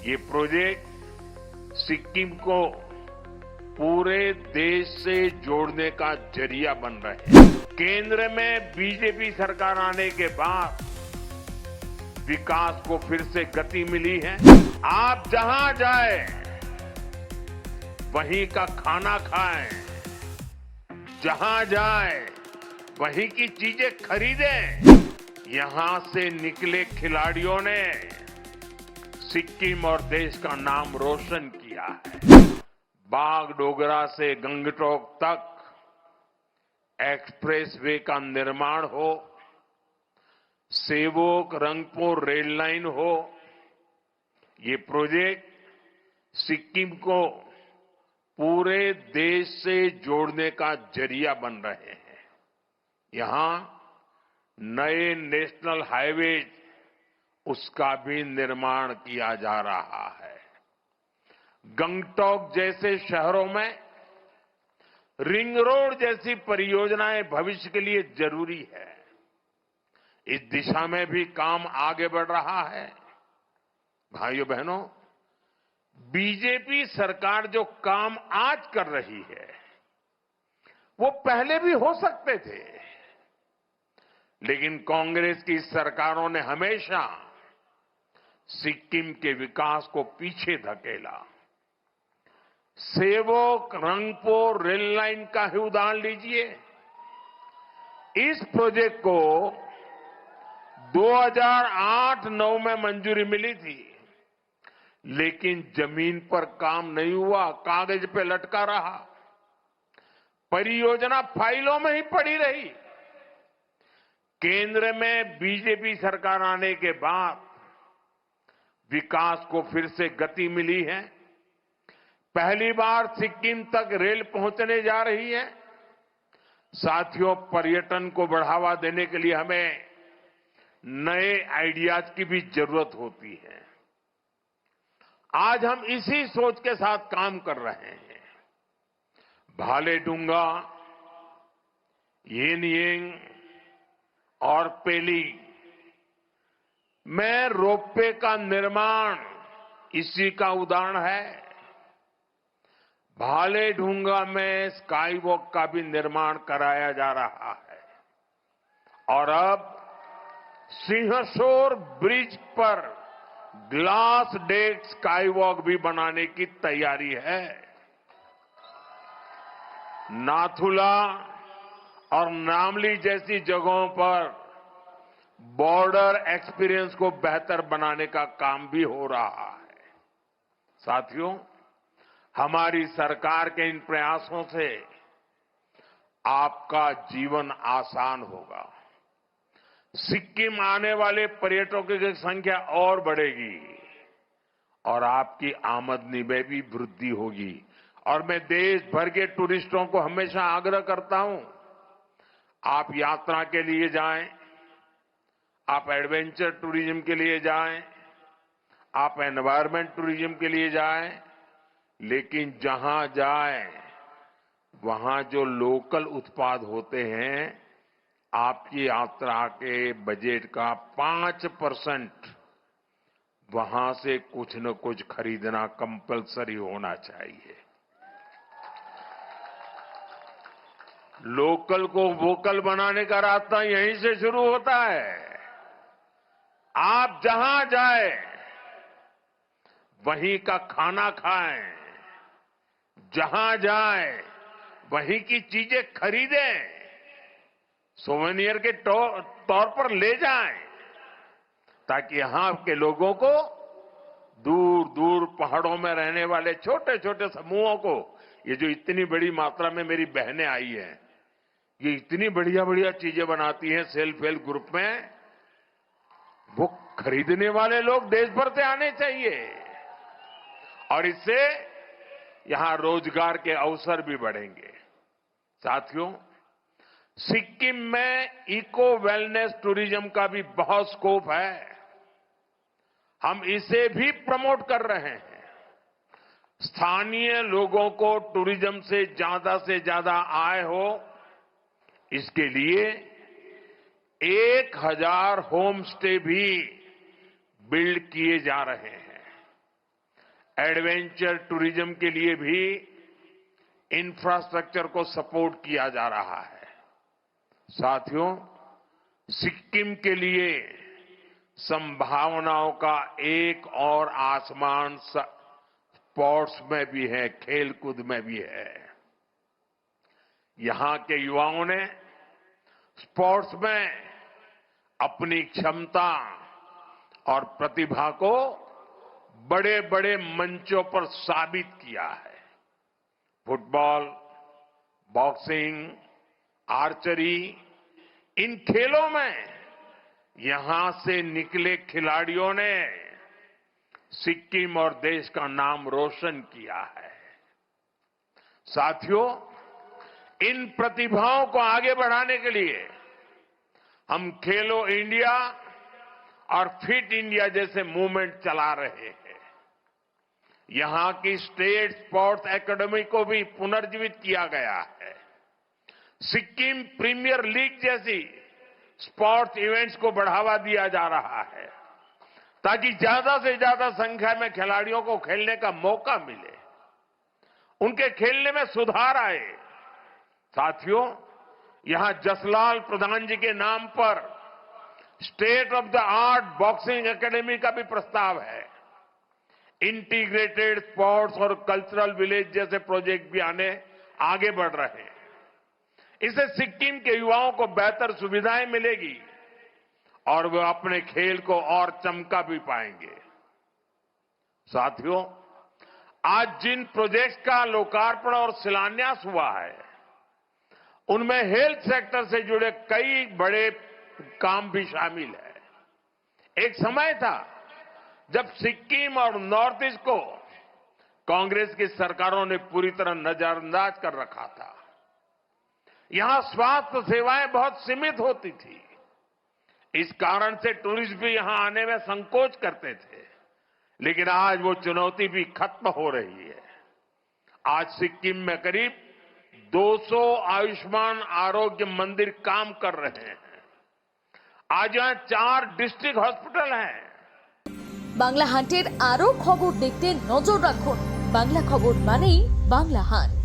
ये प्रोजेक्ट सिक्किम को पूरे देश से जोड़ने का जरिया बन रहे हैं। केंद्र में बीजेपी सरकार आने के बाद विकास को फिर से गति मिली है। आप जहां जाए वहीं का खाना खाएं, जहां जाए वहीं की चीजें खरीदें। यहां से निकले खिलाड़ियों ने सिक्किम और देश का नाम रोशन किया है। बागडोगरा से गंगटोक तक एक्सप्रेसवे का निर्माण हो, सेवोक रंगपुर रेल लाइन हो, ये प्रोजेक्ट सिक्किम को पूरे देश से जोड़ने का जरिया बन रहे हैं। यहां नए नेशनल हाईवे उसका भी निर्माण किया जा रहा है। गंगटोक जैसे शहरों में रिंग रोड जैसी परियोजनाएं भविष्य के लिए जरूरी है। इस दिशा में भी काम आगे बढ़ रहा है। भाइयों बहनों, बीजेपी सरकार जो काम आज कर रही है वो पहले भी हो सकते थे, लेकिन कांग्रेस की सरकारों ने हमेशा सिक्किम के विकास को पीछे धकेला। सेवोक रंगपुर रेल लाइन का ही उदाहरण लीजिए। इस प्रोजेक्ट को 2008-9 में मंजूरी मिली थी, लेकिन जमीन पर काम नहीं हुआ, कागज पे लटका रहा, परियोजना फाइलों में ही पड़ी रही। केंद्र में बीजेपी सरकार आने के बाद विकास को फिर से गति मिली है। पहली बार सिक्किम तक रेल पहुंचने जा रही है। साथियों, पर्यटन को बढ़ावा देने के लिए हमें नए आइडियाज की भी जरूरत होती है। आज हम इसी सोच के साथ काम कर रहे हैं। भालेडुंगा, येनयेंग और पेली में रोपवे का निर्माण इसी का उदाहरण है। भालेडुंगा में स्काई वॉक का भी निर्माण कराया जा रहा है और अब सिंहसौर ब्रिज पर ग्लास डेक स्काई वॉक भी बनाने की तैयारी है। नाथुला और नामली जैसी जगहों पर बॉर्डर एक्सपीरियंस को बेहतर बनाने का काम भी हो रहा है। साथियों, हमारी सरकार के इन प्रयासों से आपका जीवन आसान होगा। सिक्किम आने वाले पर्यटकों की संख्या और बढ़ेगी और आपकी आमदनी में भी वृद्धि होगी। और मैं देश भर के टूरिस्टों को हमेशा आग्रह करता हूं, आप यात्रा के लिए जाएं, आप एडवेंचर टूरिज्म के लिए जाएं, आप एनवायरमेंट टूरिज्म के लिए जाएं, लेकिन जहां जाएं वहां जो लोकल उत्पाद होते हैं, आपकी यात्रा के बजट का 5% वहां से कुछ न कुछ खरीदना कंपलसरी होना चाहिए। लोकल को वोकल बनाने का रास्ता यहीं से शुरू होता है। आप जहां जाए वहीं का खाना खाएं, जहां जाए वहीं की चीजें खरीदें, सोवेनियर के तौर पर ले जाएं, ताकि यहां के लोगों को, दूर दूर पहाड़ों में रहने वाले छोटे छोटे समूहों को, ये जो इतनी बड़ी मात्रा में मेरी बहनें आई हैं, ये इतनी बढ़िया बढ़िया चीजें बनाती हैं सेल्फ हेल्प ग्रुप में, वो खरीदने वाले लोग देश भर से आने चाहिए और इससे यहां रोजगार के अवसर भी बढ़ेंगे। साथियों, सिक्किम में इको वेलनेस टूरिज्म का भी बहुत स्कोप है। हम इसे भी प्रमोट कर रहे हैं। स्थानीय लोगों को टूरिज्म से ज्यादा आय हो, इसके लिए 1000 होम स्टे भी बिल्ड किए जा रहे हैं। एडवेंचर टूरिज्म के लिए भी इंफ्रास्ट्रक्चर को सपोर्ट किया जा रहा है। साथियों, सिक्किम के लिए संभावनाओं का एक और आसमान स्पोर्ट्स में भी है, खेलकूद में भी है। यहां के युवाओं ने स्पोर्ट्स में अपनी क्षमता और प्रतिभा को बड़े बड़े मंचों पर साबित किया है। फुटबॉल, बॉक्सिंग, आर्चरी, इन खेलों में यहां से निकले खिलाड़ियों ने सिक्किम और देश का नाम रोशन किया है। साथियों, इन प्रतिभाओं को आगे बढ़ाने के लिए हम खेलो इंडिया और फिट इंडिया जैसे मूवमेंट चला रहे हैं। यहां की स्टेट स्पोर्ट्स एकेडमी को भी पुनर्जीवित किया गया है। सिक्किम प्रीमियर लीग जैसी स्पोर्ट्स इवेंट्स को बढ़ावा दिया जा रहा है ताकि ज्यादा से ज्यादा संख्या में खिलाड़ियों को खेलने का मौका मिले, उनके खेलने में सुधार आए। साथियों, यहां जसलाल प्रधान जी के नाम पर state of the art boxing academy का भी प्रस्ताव है। इंटीग्रेटेड स्पोर्ट्स और कल्चरल विलेज जैसे प्रोजेक्ट भी आगे बढ़ रहे हैं। इससे सिक्किम के युवाओं को बेहतर सुविधाएं मिलेगी और वे अपने खेल को और चमका भी पाएंगे। साथियों, आज जिन प्रोजेक्ट्स का लोकार्पण और शिलान्यास हुआ है, उनमें हेल्थ सेक्टर से जुड़े कई बड़े काम भी शामिल है। एक समय था जब सिक्किम और नॉर्थ ईस्ट को कांग्रेस की सरकारों ने पूरी तरह नजरअंदाज कर रखा था। यहां स्वास्थ्य सेवाएं बहुत सीमित होती थी। इस कारण से टूरिस्ट भी यहां आने में संकोच करते थे। लेकिन आज वो चुनौती भी खत्म हो रही है। आज सिक्किम में करीब 200 आयुष्मान आरोग्य मंदिर काम कर रहे हैं। आज यहां 4 डिस्ट्रिक्ट हॉस्पिटल हैं। বাংলা হান্টের আরো খবর দেখতে নজর রাখুন। বাংলা খবর মানেই বাংলা হান্ট।